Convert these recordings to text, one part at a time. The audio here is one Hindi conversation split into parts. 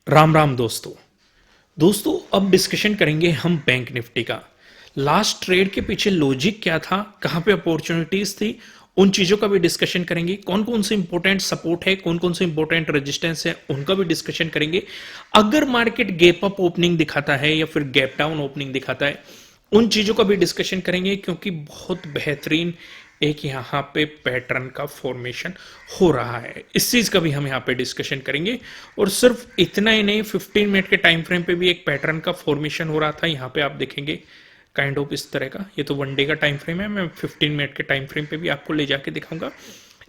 राम राम दोस्तों अब डिस्कशन करेंगे हम बैंक निफ्टी का। लास्ट ट्रेड के पीछे लॉजिक क्या था, कहां पे अपॉर्चुनिटीज थी, उन चीजों का भी डिस्कशन करेंगे। कौन कौन से इंपॉर्टेंट सपोर्ट है, कौन कौन से इंपॉर्टेंट रेजिस्टेंस है, उनका भी डिस्कशन करेंगे। अगर मार्केट गैप अप ओपनिंग दिखाता है या फिर गैप डाउन ओपनिंग दिखाता है, उन चीजों का भी डिस्कशन करेंगे, क्योंकि बहुत बेहतरीन एक यहाँ पे पैटर्न का फॉर्मेशन हो रहा है। इस चीज का भी हम यहाँ पे डिस्कशन करेंगे। और सिर्फ इतना ही नहीं, 15 मिनट के टाइम फ्रेम पे भी एक पैटर्न का फॉर्मेशन हो रहा था। यहाँ पे आप देखेंगे काइंड ऑफ इस तरह का। ये तो वन डे का टाइम फ्रेम है, मैं 15 मिनट के टाइम फ्रेम पे भी आपको ले जाके दिखाऊंगा।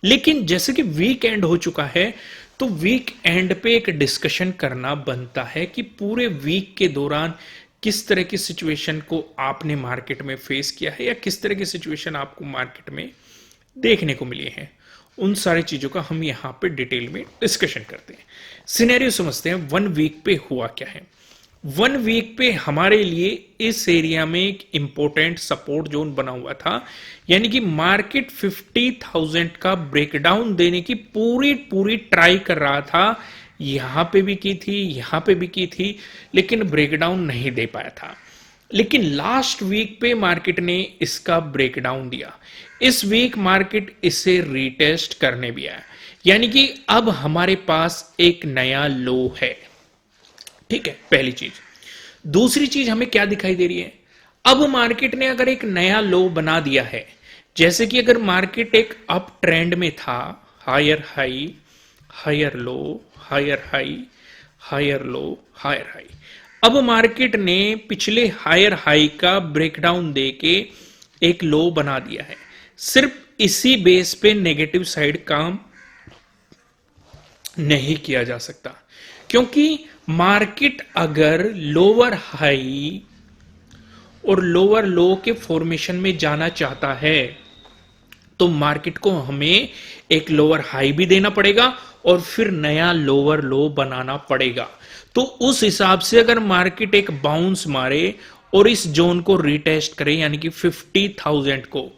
लेकिन जैसे कि वीक एंड हो चुका है, तो वीक एंड पे एक डिस्कशन करना बनता है कि पूरे वीक के दौरान किस तरह की सिचुएशन को आपने मार्केट में फेस किया है या किस तरह की सिचुएशन आपको मार्केट में देखने को मिली है। उन सारी चीजों का हम यहां पे डिटेल में डिस्कशन करते हैं। सिनेरियो समझते हैं, वन वीक पे हुआ क्या है। वन वीक पे हमारे लिए इस एरिया में एक इंपॉर्टेंट सपोर्ट जोन बना हुआ था, यानी कि मार्केट 50,000 का ब्रेकडाउन देने की पूरी पूरी ट्राई कर रहा था। यहां पे भी की थी, यहां पे भी की थी, लेकिन ब्रेकडाउन नहीं दे पाया था। लेकिन लास्ट वीक पे मार्केट ने इसका ब्रेकडाउन दिया। इस वीक मार्केट इसे रीटेस्ट करने भी आया, यानी कि अब हमारे पास एक नया लो है। ठीक है, पहली चीज। दूसरी चीज हमें क्या दिखाई दे रही है, अब मार्केट ने अगर एक नया लो बना दिया है, जैसे कि अगर मार्केट एक अप ट्रेंड में था, higher high, higher low, higher high, higher low, higher high. अब मार्केट ने पिछले हायर हाई का ब्रेकडाउन देके एक लो बना दिया है। सिर्फ इसी बेस पे नेगेटिव साइड काम नहीं किया जा सकता, क्योंकि मार्केट अगर लोअर हाई और लोअर लो के फॉर्मेशन में जाना चाहता है, तो मार्केट को हमें एक लोअर हाई भी देना पड़ेगा और फिर नया लोअर लो बनाना पड़ेगा। तो उस हिसाब से अगर मार्केट एक बाउंस मारे और इस जोन को रिटेस्ट करे, यानी कि 50,000 को,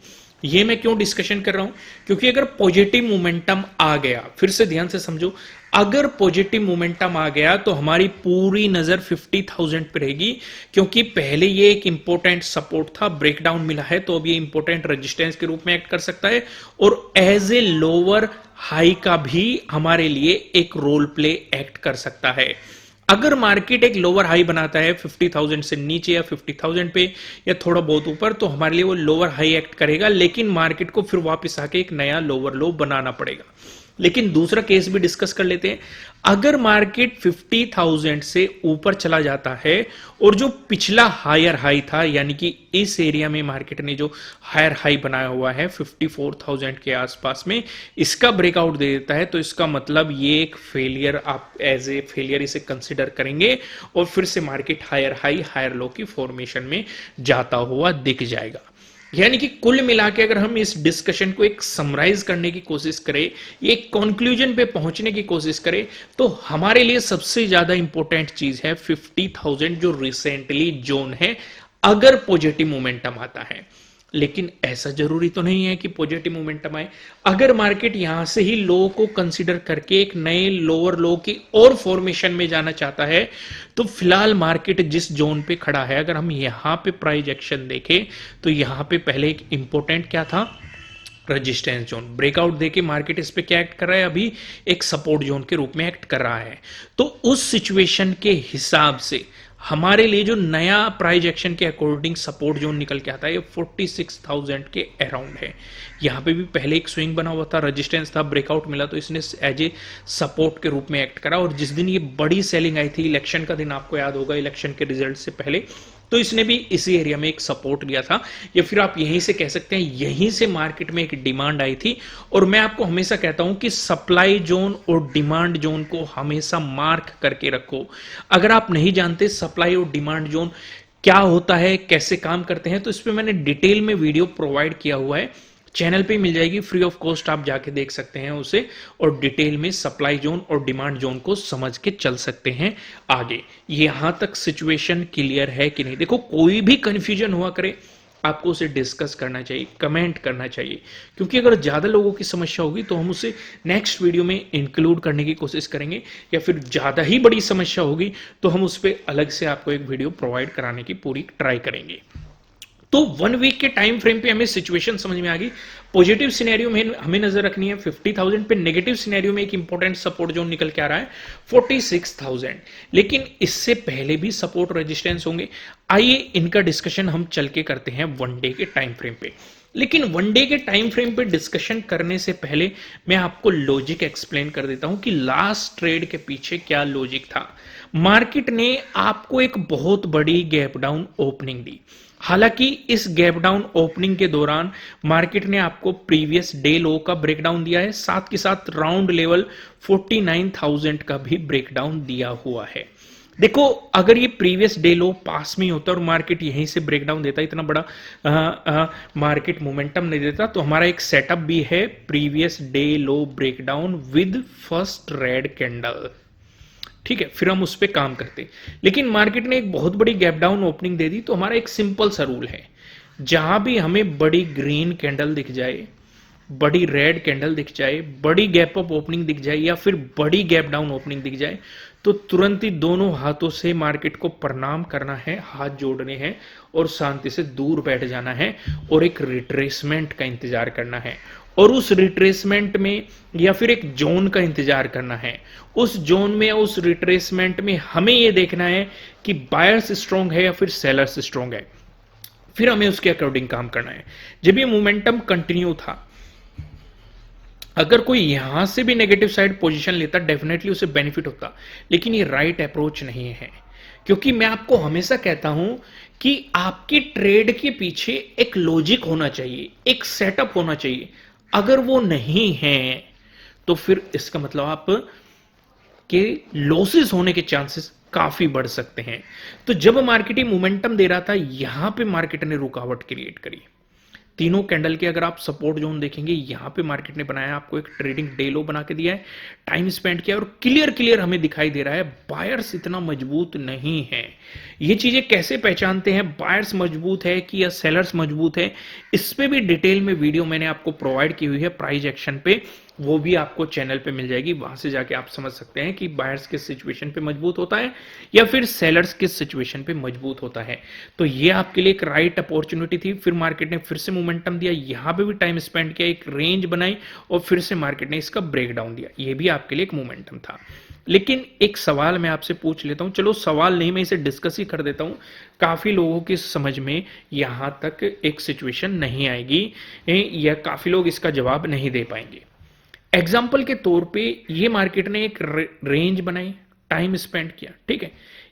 ये मैं क्यों डिस्कशन कर रहा हूं, क्योंकि अगर पॉजिटिव मोमेंटम आ गया, फिर से ध्यान से समझो, अगर पॉजिटिव मोमेंटम आ गया तो हमारी पूरी नजर 50,000 पे रहेगी, क्योंकि पहले ये एक इंपॉर्टेंट सपोर्ट था, ब्रेकडाउन मिला है, तो अब ये इंपॉर्टेंट रेजिस्टेंस के रूप में एक्ट कर सकता है और एज ए लोअर हाई का भी हमारे लिए एक रोल प्ले एक्ट कर सकता है। अगर मार्केट एक लोअर हाई बनाता है 50,000 से नीचे या 50,000 पे या थोड़ा बहुत ऊपर, तो हमारे लिए वो लोअर हाई एक्ट करेगा, लेकिन मार्केट को फिर वापस आके एक नया लोअर लो बनाना पड़ेगा। लेकिन दूसरा केस भी डिस्कस कर लेते हैं। अगर मार्केट 50,000 से ऊपर चला जाता है और जो पिछला हायर हाई था, यानी कि इस एरिया में मार्केट ने जो हायर हाई बनाया हुआ है 54,000 के आसपास में, इसका ब्रेकआउट दे देता है, तो इसका मतलब ये एक फेलियर, आप एज ए फेलियर इसे कंसिडर करेंगे और फिर से market higher high higher low की फॉर्मेशन में जाता हुआ दिख जाएगा। यानी कि कुल मिला के अगर हम इस डिस्कशन को एक समराइज करने की कोशिश करें, एक कंक्लूजन पे पहुंचने की कोशिश करें, तो हमारे लिए सबसे ज्यादा इंपॉर्टेंट चीज है 50,000 जो रिसेंटली जोन है, अगर पॉजिटिव मोमेंटम आता है। लेकिन ऐसा जरूरी तो नहीं है कि पॉजिटिव मोमेंटम आए। अगर मार्केट यहां से ही लो को कंसीडर करके एक नए लोअर लो की और फॉर्मेशन में जाना चाहता है, तो फिलहाल मार्केट जिस जोन पे खड़ा है, अगर हम यहां पे प्राइस एक्शन देखें, तो यहां पे पहले एक इंपॉर्टेंट क्या था, रेजिस्टेंस जोन। ब्रेकआउट देके मार्केट इस पे क्या एक्ट कर रहा है, अभी एक सपोर्ट जोन के रूप में एक्ट कर रहा है। तो उस सिचुएशन के हिसाब से हमारे लिए जो नया प्राइस एक्शन के अकॉर्डिंग सपोर्ट जोन निकल के आता है, ये 46,000 के अराउंड है। यहां पे भी पहले एक स्विंग बना हुआ था, रेजिस्टेंस था, ब्रेकआउट मिला तो इसने एज ए सपोर्ट के रूप में एक्ट करा। और जिस दिन ये बड़ी सेलिंग आई थी, इलेक्शन का दिन आपको याद होगा, इलेक्शन के रिजल्ट से पहले, तो इसने भी इसी एरिया में एक सपोर्ट लिया था, या फिर आप यहीं से कह सकते हैं यहीं से मार्केट में एक डिमांड आई थी। और मैं आपको हमेशा कहता हूं कि सप्लाई जोन और डिमांड जोन को हमेशा मार्क करके रखो। अगर आप नहीं जानते सप्लाई और डिमांड जोन क्या होता है, कैसे काम करते हैं, तो इस पर मैंने डिटेल में वीडियो प्रोवाइड किया हुआ है, चैनल पे मिल जाएगी, फ्री ऑफ कॉस्ट आप जाके देख सकते हैं उसे, और डिटेल में सप्लाई जोन और डिमांड जोन को समझ के चल सकते हैं आगे। यहां तक सिचुएशन क्लियर है कि नहीं। देखो, कोई भी कंफ्यूजन हुआ करे, आपको उसे डिस्कस करना चाहिए, कमेंट करना चाहिए, क्योंकि अगर ज़्यादा लोगों की समस्या होगी तो हम उसे नेक्स्ट वीडियो में इंक्लूड करने की कोशिश करेंगे, या फिर ज़्यादा ही बड़ी समस्या होगी तो हम उस पर अलग से आपको एक वीडियो प्रोवाइड कराने की पूरी ट्राई करेंगे। तो 1 वीक के टाइम फ्रेम पे हमें सिचुएशन समझ में आ गई। पॉजिटिव सिनेरियो में हमें नजर रखनी है 50,000 पे, नेगेटिव सिनेरियो में एक इंपॉर्टेंट सपोर्ट जोन निकल के आ रहा है 46,000, लेकिन इससे पहले भी सपोर्ट रेजिस्टेंस होंगे। आइए इनका डिस्कशन हम चल के करते हैं 1 डे के टाइम फ्रेम पे। लेकिन 1 डे के टाइम फ्रेम पे डिस्कशन करने से पहले मैं आपको लॉजिक एक्सप्लेन कर देता हूं कि लास्ट ट्रेड के पीछे क्या लॉजिक था। मार्केट ने आपको एक बहुत बड़ी गैप डाउन ओपनिंग दी। हालांकि इस गैप डाउन ओपनिंग के दौरान मार्केट ने आपको प्रीवियस डे लो का ब्रेकडाउन दिया है, साथ के साथ राउंड लेवल 49,000 का भी ब्रेकडाउन दिया हुआ है। देखो, अगर ये प्रीवियस डे लो पास में होता और मार्केट यहीं से ब्रेकडाउन देता, इतना बड़ा मार्केट मोमेंटम नहीं देता, तो हमारा एक सेटअप भी है previous day low breakdown with first red candle. ठीक है, फिर हम उस पर काम करते। लेकिन मार्केट ने एक बहुत बड़ी गैप डाउन ओपनिंग दे दी, तो हमारा एक सिंपल सा रूल है, जहां भी हमें बड़ी ग्रीन कैंडल दिख जाए, बड़ी रेड कैंडल दिख जाए, बड़ी गैप अप ओपनिंग दिख जाए, या फिर बड़ी गैप डाउन ओपनिंग दिख जाए, तो तुरंत ही दोनों हाथों से मार्केट को प्रणाम करना है, हाथ जोड़ने हैं और शांति से दूर बैठ जाना है और एक रिट्रेसमेंट का इंतजार करना है। और उस रिट्रेसमेंट में या फिर एक जोन का इंतजार करना है। उस जोन में, उस रिट्रेसमेंट में हमें यह देखना है कि बायर्स स्ट्रांग है या फिर सेलर्स स्ट्रांग है, फिर हमें उसके अकॉर्डिंग काम करना है। जब ये मोमेंटम कंटिन्यू था, अगर कोई यहां से भी नेगेटिव साइड पोजीशन लेता, डेफिनेटली उसे बेनिफिट होता, लेकिन ये राइट अप्रोच नहीं है। क्योंकि मैं आपको हमेशा कहता हूं कि आपकी ट्रेड के पीछे एक लॉजिक होना चाहिए, एक सेटअप होना चाहिए। अगर वो नहीं है तो फिर इसका मतलब आप के लॉसेस होने के चांसेस काफी बढ़ सकते हैं। तो जब मार्केट मोमेंटम दे रहा था, यहां पे मार्केट ने रुकावट क्रिएट करी। तीनों कैंडल के अगर आप सपोर्ट जोन देखेंगे, यहां पे मार्केट ने बनाया, आपको एक ट्रेडिंग डे लो बना के दिया है, टाइम स्पेंड किया और क्लियर हमें दिखाई दे रहा है बायर्स इतना मजबूत नहीं है। ये चीजें कैसे पहचानते हैं बायर्स मजबूत है कि या सेलर्स मजबूत है, इस पे भी डिटेल में वीडियो मैंने आपको प्रोवाइड की हुई है प्राइस एक्शन पे, वो भी आपको चैनल पे मिल जाएगी। वहां से जाके आप समझ सकते हैं कि बायर्स किस सिचुएशन पे मजबूत होता है या फिर सेलर्स किस सिचुएशन पे मजबूत होता है। तो ये आपके लिए एक राइट अपॉर्चुनिटी थी। फिर मार्केट ने फिर से मोमेंटम दिया, यहां पे भी टाइम स्पेंड किया, एक रेंज बनाई और फिर से मार्केट ने इसका ब्रेकडाउन दिया। ये भी आपके लिए एक मोमेंटम था। लेकिन एक सवाल मैं आपसे पूछ लेता हूं, चलो सवाल नहीं, मैं इसे डिस्कस ही कर देता हूं। काफी लोगों की समझ में यहां तक एक सिचुएशन नहीं आएगी या काफी लोग इसका जवाब नहीं दे पाएंगे। एग्जाम्पल के तौर पे ये मार्केट ने एक रेंज बनाई, टाइम स्पेंड किया, ठीक है,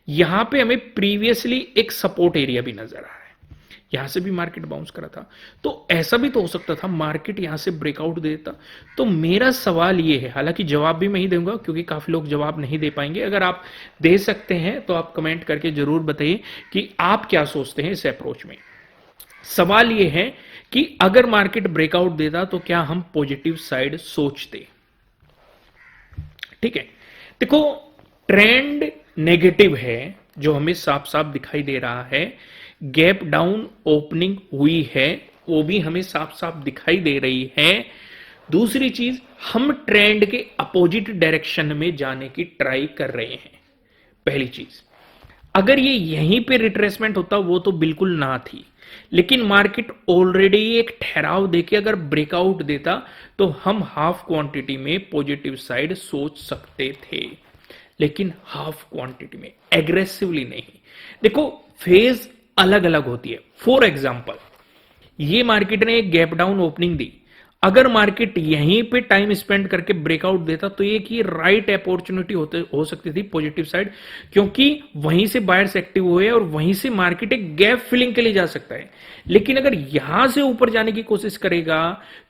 यहां पे हमें प्रीवियसली एक सपोर्ट एरिया भी नजर आ रहा है, यहां से भी मार्केट बाउंस करा था। तो ऐसा भी तो हो सकता था मार्केट यहां से ब्रेकआउट देता। तो मेरा सवाल ये है, हालांकि जवाब भी मैं ही दूंगा क्योंकि काफी लोग जवाब नहीं दे पाएंगे, अगर आप दे सकते हैं तो आप कमेंट करके जरूर बताइए कि आप क्या सोचते हैं इस अप्रोच में। सवाल यह है कि अगर मार्केट ब्रेकआउट देता तो क्या हम पॉजिटिव साइड सोचते। ठीक है, देखो ट्रेंड नेगेटिव है जो हमें साफ साफ दिखाई दे रहा है, गैप डाउन ओपनिंग हुई है वो भी हमें साफ साफ दिखाई दे रही है। दूसरी चीज, हम ट्रेंड के अपोजिट डायरेक्शन में जाने की ट्राई कर रहे हैं। पहली चीज, अगर ये यहीं पे रिट्रेसमेंट होता वो तो बिल्कुल ना थी, लेकिन मार्केट ऑलरेडी एक ठहराव देके अगर ब्रेकआउट देता तो हम हाफ क्वांटिटी में पॉजिटिव साइड सोच सकते थे, लेकिन हाफ क्वांटिटी में, एग्रेसिवली नहीं। देखो फेज अलग अलग होती है। फॉर एग्जांपल, ये मार्केट ने एक गैप डाउन ओपनिंग दी, अगर मार्केट यहीं पे टाइम स्पेंड करके ब्रेकआउट देता तो ये की राइट अपॉर्चुनिटी हो सकती थी पॉजिटिव साइड, क्योंकि वहीं से बायर्स एक्टिव हुए और वहीं से मार्केट एक गैप फिलिंग के लिए जा सकता है। लेकिन अगर यहां से ऊपर जाने की कोशिश करेगा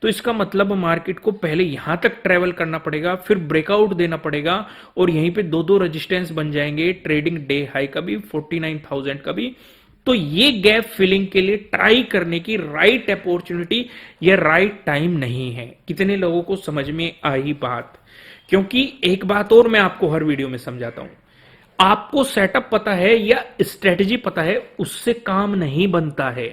तो इसका मतलब मार्केट को पहले यहां तक ट्रेवल करना पड़ेगा, फिर ब्रेकआउट देना पड़ेगा और यहीं पे दो रेजिस्टेंस बन जाएंगे, ट्रेडिंग डे हाई का भी, 49,000 का भी। तो ये गैप फिलिंग के लिए ट्राई करने की राइट अपॉर्चुनिटी या राइट टाइम नहीं है। कितने लोगों को समझ में आई बात? क्योंकि एक बात और मैं आपको हर वीडियो में समझाता हूं, आपको सेटअप पता है या स्ट्रेटजी पता है उससे काम नहीं बनता है,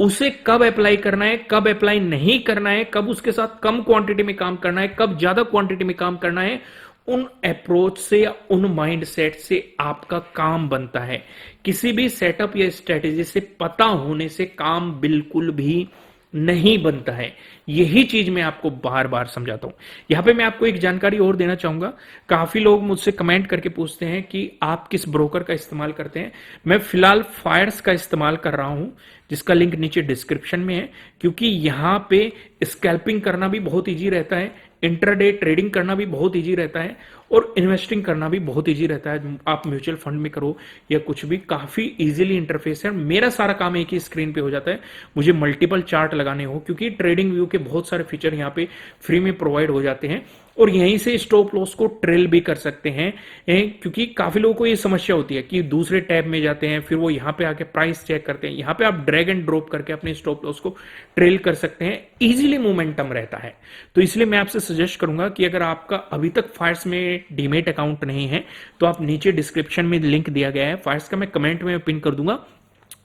उसे कब अप्लाई करना है, कब अप्लाई नहीं करना है, कब उसके साथ कम क्वांटिटी में काम करना है, कब ज्यादा क्वांटिटी में काम करना है, उन अप्रोच से या उन माइंडसेट से आपका काम बनता है। किसी भी सेटअप या स्ट्रेटेजी से पता होने से काम बिल्कुल भी नहीं बनता है। यही चीज मैं आपको बार बार समझाता हूं। यहां पे मैं आपको एक जानकारी और देना चाहूंगा। काफी लोग मुझसे कमेंट करके पूछते हैं कि आप किस ब्रोकर का इस्तेमाल करते हैं। मैं फिलहाल फायर्स का इस्तेमाल कर रहा हूं, जिसका लिंक नीचे डिस्क्रिप्शन में है, क्योंकि यहां पे स्कैल्पिंग करना भी बहुत ईजी रहता है, इंट्राडे ट्रेडिंग करना भी बहुत ईजी रहता है, और इन्वेस्टिंग करना भी बहुत ईजी रहता है। आप म्यूचुअल फंड में करो या कुछ भी, काफी इजीली इंटरफेस है। मेरा सारा काम एक ही स्क्रीन पे हो जाता है। मुझे मल्टीपल चार्ट लगाने हो, क्योंकि ट्रेडिंग व्यू के बहुत सारे फीचर यहाँ पे फ्री में प्रोवाइड हो जाते हैं, और यहीं से स्टॉप लॉस को ट्रेल भी कर सकते हैं। क्योंकि काफी लोगों को ये समस्या होती है कि दूसरे टैब में जाते हैं, फिर वो यहाँ पे आके प्राइस चेक करते हैं। यहाँ पे आप ड्रैग एंड ड्रॉप करके अपने स्टॉप लॉस को ट्रेल कर सकते हैं, इजीली मोमेंटम रहता है। तो इसलिए मैं आपसे सजेस्ट करूंगा कि अगर आपका अभी तक फायर्स में डीमेट अकाउंट नहीं है, तो आप नीचे डिस्क्रिप्शन में लिंक दिया गया है फायर्स का, मैं कमेंट में पिन कर दूंगा,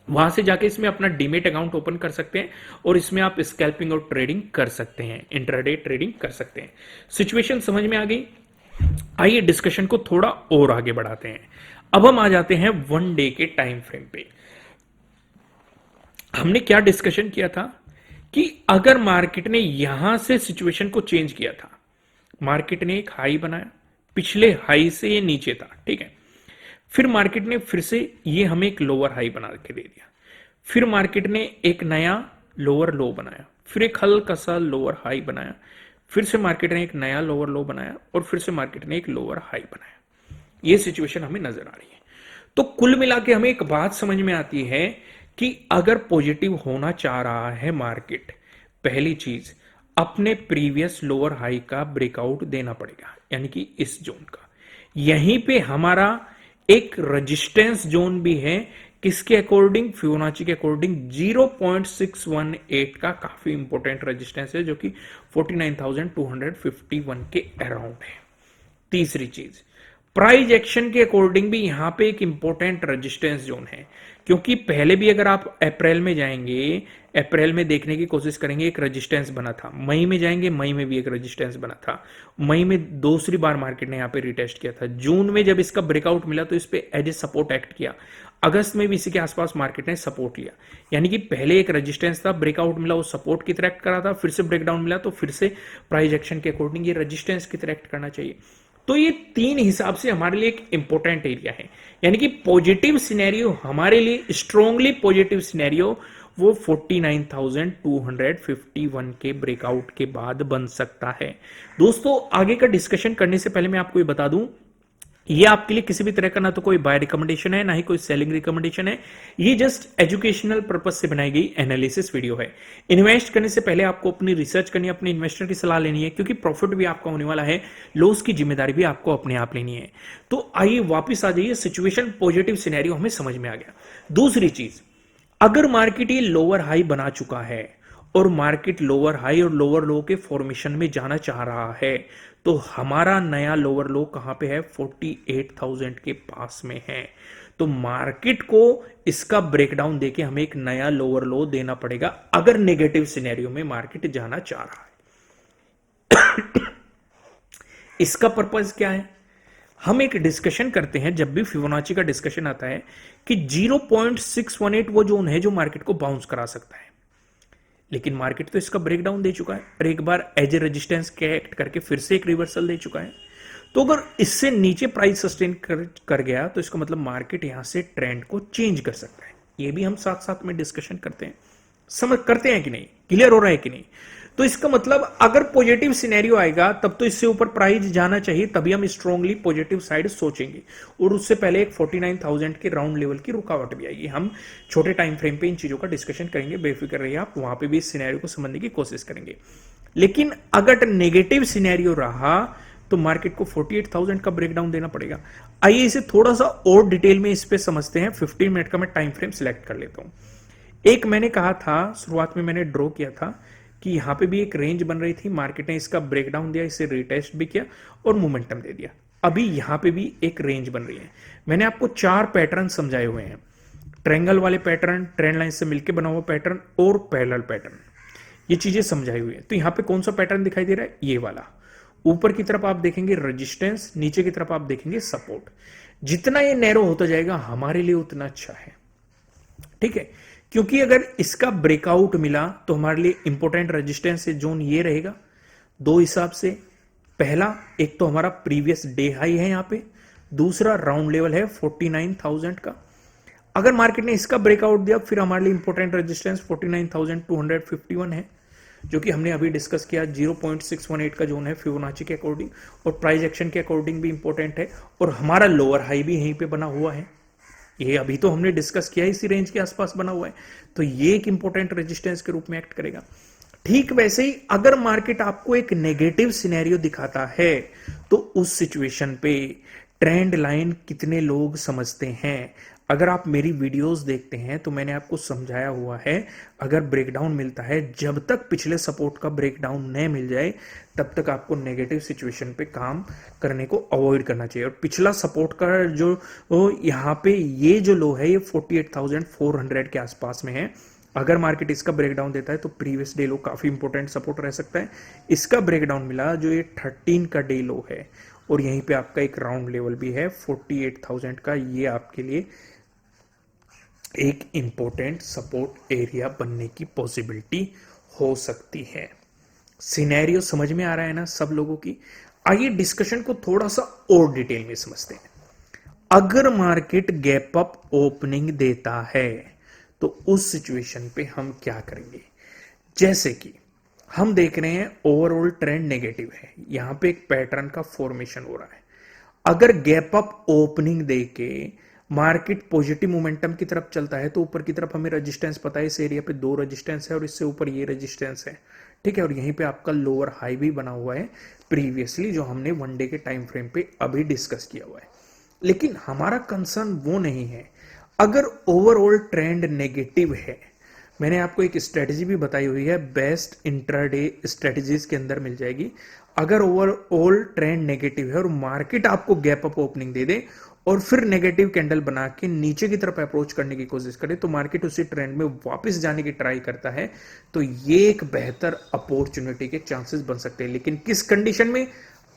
वहां से जाके इसमें अपना डीमेट अकाउंट ओपन कर सकते हैं, और इसमें आप स्कैल्पिंग और ट्रेडिंग कर सकते हैं, इंट्राडे ट्रेडिंग कर सकते हैं। सिचुएशन समझ में आ गई। आइए डिस्कशन को थोड़ा और आगे बढ़ाते हैं। अब हम आ जाते हैं 1 डे के टाइम फ्रेम पे। हमने क्या डिस्कशन किया था कि अगर मार्केट ने यहां से सिचुएशन को चेंज किया था, मार्केट ने एक हाई बनाया, पिछले हाई से ये नीचे था, ठीक है, फिर मार्केट ने फिर से ये हमें एक लोअर हाई बना के दे दिया, फिर मार्केट ने एक नया लोअर लो बनाया, फिर एक हल्का सा लोअर हाई बनाया, फिर से मार्केट ने एक नया लोअर लो बनाया, और फिर से मार्केट ने एक लोअर हाई बनाया। ये सिचुएशन हमें नजर आ रही है। तो कुल मिला के हमें एक बात समझ में आती है कि अगर पॉजिटिव होना चाह रहा है मार्केट, पहली चीज अपने प्रीवियस लोअर हाई का ब्रेकआउट देना पड़ेगा, यानी कि इस जोन का। यहीं पे हमारा एक रेजिस्टेंस जोन भी है, किसके अकॉर्डिंग, फिबोनाची के अकॉर्डिंग 0.618 का काफी इंपॉर्टेंट रेजिस्टेंस है, जो कि 49,251 के अराउंड है। तीसरी चीज, प्राइस एक्शन के अकॉर्डिंग भी यहां पे एक इंपॉर्टेंट रेजिस्टेंस जोन है, क्योंकि पहले भी अगर आप अप्रैल में जाएंगे, अप्रैल में देखने की कोशिश करेंगे, एक रेजिस्टेंस बना था। मई में जाएंगे, मई में भी एक रेजिस्टेंस बना था। मई में दूसरी बार मार्केट ने यहां पे रिटेस्ट किया था। जून में जब इसका ब्रेकआउट मिला तो इस पे एज ए सपोर्ट एक्ट किया। अगस्त में भी इसी के आसपास मार्केट ने सपोर्ट लिया, यानी कि पहले एक रेजिस्टेंस था, ब्रेकआउट मिला, वो सपोर्ट की तरह एक्ट करा था, फिर से ब्रेकडाउन मिला तो फिर से प्राइस एक्शन के अकॉर्डिंग ये रेजिस्टेंस की तरह एक्ट करना चाहिए। तो ये तीन हिसाब से हमारे लिए एक इंपॉर्टेंट एरिया है, यानी कि पॉजिटिव सिनेरियो हमारे लिए, स्ट्रॉन्गली पॉजिटिव सिनेरियो वो 49,251 के ब्रेकआउट के बाद बन सकता है। दोस्तों, आगे का डिस्कशन करने से पहले मैं आपको ये बता दूं, ये आपके लिए किसी भी तरह का ना तो कोई बाय रिकमेंडेशन है, ना ही कोई सेलिंग रिकमेंडेशन है। ये जस्ट एजुकेशनल पर्पस से बनाई गई एनालिसिस वीडियो है। इन्वेस्ट करने से पहले आपको अपनी रिसर्च करनी है, अपने इन्वेस्टर की सलाह लेनी है, क्योंकि प्रॉफिट भी आपका होने वाला है, लॉस की जिम्मेदारी भी आपको अपने आप लेनी है। तो आइए वापिस आ जाइए, सिचुएशन पॉजिटिव सिनेरियो हमें समझ में आ गया। दूसरी चीज, अगर मार्केट ये लोअर हाई बना चुका है और मार्केट लोअर हाई और लोअर लो के फॉर्मेशन में जाना चाह रहा है, तो हमारा नया लोअर लो कहां पे है, 48,000 के पास में है। तो मार्केट को इसका ब्रेकडाउन देके हमें एक नया लोअर लो देना पड़ेगा, अगर नेगेटिव सिनेरियो में मार्केट जाना चाह रहा है। इसका पर्पस क्या है, हम एक डिस्कशन करते हैं जब भी फिबोनाची का डिस्कशन आता है कि 0.618 वो जोन है जो मार्केट को बाउंस करा सकता है, लेकिन मार्केट तो इसका ब्रेकडाउन दे चुका है और एक बार एज ए रेजिस्टेंस के एक्ट करके फिर से एक रिवर्सल दे चुका है। तो अगर इससे नीचे प्राइस सस्टेन कर गया तो इसका मतलब मार्केट यहां से ट्रेंड को चेंज कर सकता है। ये भी हम साथ साथ में डिस्कशन करते हैं, समझ करते हैं कि नहीं, क्लियर हो रहा है कि नहीं। तो इसका मतलब अगर पॉजिटिव सिनेरियो आएगा तब तो इससे ऊपर प्राइस जाना चाहिए, तभी हम स्ट्रांगली पॉजिटिव साइड सोचेंगे, और उससे पहले एक 49,000 के राउंड लेवल की रुकावट भी आएगी। हम छोटे टाइम फ्रेम पे इन चीजों का डिस्कशन करेंगे, बेफिक्र रहिए आप, वहां पे भी इस सिनेरियो को समझने की कोशिश करेंगे। लेकिन अगर नेगेटिव सिनेरियो रहा तो मार्केट को 48,000 का ब्रेकडाउन देना पड़ेगा। आइए इसे थोड़ा सा और डिटेल में इस पे समझते हैं। 15 मिनट का मैं टाइम फ्रेम सिलेक्ट कर लेता हूं। एक मैंने कहा था, शुरुआत में मैंने ड्रॉ किया था कि यहां पे भी एक रेंज बन रही थी, मार्केट ने इसका ब्रेकडाउन दिया, इसे रिटेस्ट भी किया और मोमेंटम दे दिया। अभी यहां पे भी एक रेंज बन रही है। मैंने आपको 4 पैटर्न समझाए हुए हैं। ट्रायंगल वाले पैटर्न, ट्रेंड लाइन से मिलकर बना हुआ पैटर्न और पैरेलल पैटर्न, ये चीजें समझाई हुई है। तो यहां पे कौन सा पैटर्न दिखाई दे रहा है? ये वाला। ऊपर की तरफ आप देखेंगे रेजिस्टेंस, नीचे की तरफ आप देखेंगे सपोर्ट। जितना ये नैरो होता जाएगा हमारे लिए उतना अच्छा है, ठीक है, क्योंकि अगर इसका ब्रेकआउट मिला तो हमारे लिए इंपॉर्टेंट रेजिस्टेंस जोन ये रहेगा दो हिसाब से। पहला, एक तो हमारा प्रीवियस डे हाई है यहां पे, दूसरा राउंड लेवल है 49,000 का। अगर मार्केट ने इसका ब्रेकआउट दिया फिर हमारे लिए इंपॉर्टेंट रेजिस्टेंस 49,251 है, जो कि हमने अभी डिस्कस किया। 0.618 का जोन है फिबोनाची के अकॉर्डिंग, और प्राइस एक्शन के अकॉर्डिंग भी इंपॉर्टेंट है, और हमारा लोअर हाई भी यहीं पे बना हुआ है। ये अभी तो हमने डिस्कस किया, इसी रेंज के आसपास बना हुआ है, तो ये एक इंपॉर्टेंट रेजिस्टेंस के रूप में एक्ट करेगा। ठीक वैसे ही अगर मार्केट आपको एक नेगेटिव सिनेरियो दिखाता है तो उस सिचुएशन पे ट्रेंड लाइन कितने लोग समझते हैं? अगर आप मेरी वीडियोस देखते हैं तो मैंने आपको समझाया हुआ है, अगर ब्रेकडाउन मिलता है, जब तक पिछले सपोर्ट का ब्रेकडाउन न मिल जाए तब तक आपको नेगेटिव सिचुएशन पे काम करने को अवॉइड करना चाहिए। और पिछला सपोर्ट का जो यहाँ पे ये जो लो है ये 48,400 के आसपास में है। अगर मार्केट इसका ब्रेकडाउन देता है तो प्रीवियस डे लो काफी इंपॉर्टेंट सपोर्ट रह सकता है। इसका ब्रेकडाउन मिला जो ये 13 का डे लो है, और यहीं पे आपका एक राउंड लेवल भी है 48,000 का, ये आपके लिए एक इंपॉर्टेंट सपोर्ट एरिया बनने की पॉसिबिलिटी हो सकती है। सिनेरियो समझ में आ रहा है ना सब लोगों की? आइए डिस्कशन को थोड़ा सा और डिटेल में समझते हैं। अगर मार्केट गैप अप ओपनिंग देता है तो उस सिचुएशन पे हम क्या करेंगे? जैसे कि हम देख रहे हैं ओवरऑल ट्रेंड नेगेटिव है, यहां पे एक पैटर्न का फॉर्मेशन हो रहा है। अगर गैप अप ओपनिंग देके मार्केट पॉजिटिव मोमेंटम की तरफ चलता है तो ऊपर की तरफ हमें रेजिस्टेंस पता है, इस एरिया पे 2 रेजिस्टेंस है और इससे ऊपर ये रेजिस्टेंस है, ठीक है, और यहीं पे आपका लोअर हाई भी बना हुआ है प्रीवियसली, जो हमने वन डे के टाइम फ्रेम पे अभी डिस्कस किया हुआ है। लेकिन हमारा कंसर्न वो नहीं है। अगर ओवरऑल ट्रेंड नेगेटिव है, मैंने आपको एक स्ट्रेटेजी भी बताई हुई है, बेस्ट इंट्राडे स्ट्रेटेजीज के अंदर मिल जाएगी। अगर ओवरऑल ट्रेंड नेगेटिव है और मार्केट आपको गैप अप ओपनिंग दे दे और फिर नेगेटिव कैंडल बना के नीचे की तरफ अप्रोच करने की कोशिश करे तो मार्केट उसी ट्रेंड में वापस जाने की ट्राई करता है, तो ये एक बेहतर अपॉर्चुनिटी के चांसेस बन सकते हैं। लेकिन किस कंडीशन में?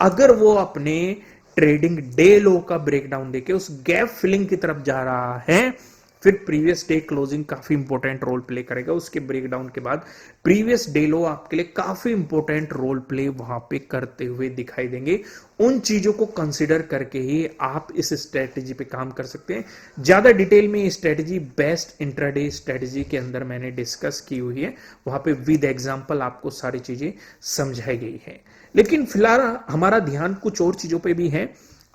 अगर वो अपने ट्रेडिंग डे लो का ब्रेकडाउन देके उस गैप फिलिंग की तरफ जा रहा है, फिर प्रीवियस डे क्लोजिंग काफी इंपॉर्टेंट रोल प्ले करेगा। उसके ब्रेकडाउन के बाद प्रीवियस डे लो आपके लिए काफी इंपॉर्टेंट रोल प्ले वहां पे करते हुए दिखाई देंगे। उन चीजों को कंसीडर करके ही आप इस स्ट्रेटेजी पे काम कर सकते हैं। ज्यादा डिटेल में ये स्ट्रेटेजी बेस्ट इंट्राडे स्ट्रेटेजी के अंदर मैंने डिस्कस की हुई है, वहां पे विद एग्जांपल आपको सारी चीजें समझाई गई है। लेकिन फिलहाल हमारा ध्यान कुछ और चीजों पे भी है।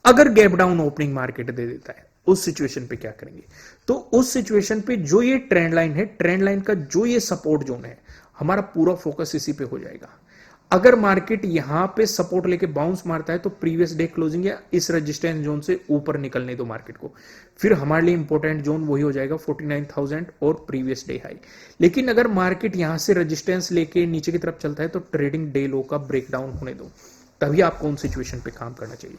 अगर गैप डाउन ओपनिंग मार्केट दे देता है उस सिचुएशन पे क्या करेंगे? तो उस सिचुएशन पे जो ये ट्रेंड लाइन है, ट्रेंड लाइन का जो ये सपोर्ट जोन है, हमारा पूरा फोकस इसी पे हो जाएगा। अगर मार्केट यहां पे सपोर्ट लेके बाउंस मारता है तो प्रीवियस डे क्लोजिंग या इस रेजिस्टेंस जोन से ऊपर निकलने दो मार्केट को, फिर हमारे लिए इंपॉर्टेंट जोन वही हो जाएगा 49,000 और प्रीवियस डे हाई। लेकिन अगर मार्केट यहां से रेजिस्टेंस लेके नीचे की तरफ चलता है तो ट्रेडिंग डे लो का ब्रेकडाउन होने दो, तभी आपको उन सिचुएशन पे काम करना चाहिए।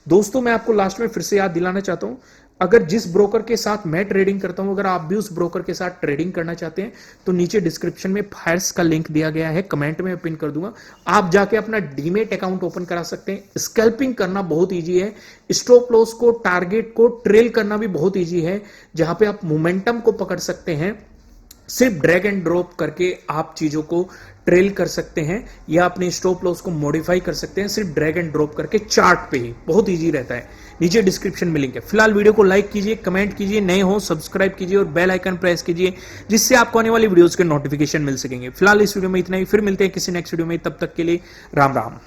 दोस्तों, मैं आपको लास्ट में फिर से याद दिलाना चाहता हूं, अगर जिस ब्रोकर के साथ मैं ट्रेडिंग करता हूं, अगर आप भी उस ब्रोकर के साथ ट्रेडिंग करना चाहते हैं तो नीचे डिस्क्रिप्शन में फायर्स का लिंक दिया गया है, कमेंट में पिन कर दूंगा। आप जाके अपना डीमेट अकाउंट ओपन करा सकते हैं। स्कैल्पिंग करना बहुत ईजी है, स्टॉप लॉस को, टारगेट को ट्रेल करना भी बहुत ईजी है, जहां पे आप मोमेंटम को पकड़ सकते हैं। सिर्फ ड्रैग एंड ड्रॉप करके आप चीजों को ट्रेल कर सकते हैं या अपने स्टॉप लॉस को मॉडिफाई कर सकते हैं, सिर्फ ड्रैग एंड ड्रॉप करके चार्ट पे ही। बहुत इजी रहता है। नीचे डिस्क्रिप्शन में लिंक है। फिलहाल वीडियो को लाइक कीजिए, कमेंट कीजिए, नए हो सब्सक्राइब कीजिए और बेल आइकन प्रेस कीजिए, जिससे आपको आने वाली वीडियोस के नोटिफिकेशन मिल सकेंगे। फिलहाल इस वीडियो में इतना ही, फिर मिलते हैं किसी नेक्स्ट वीडियो में, तब तक के लिए राम राम।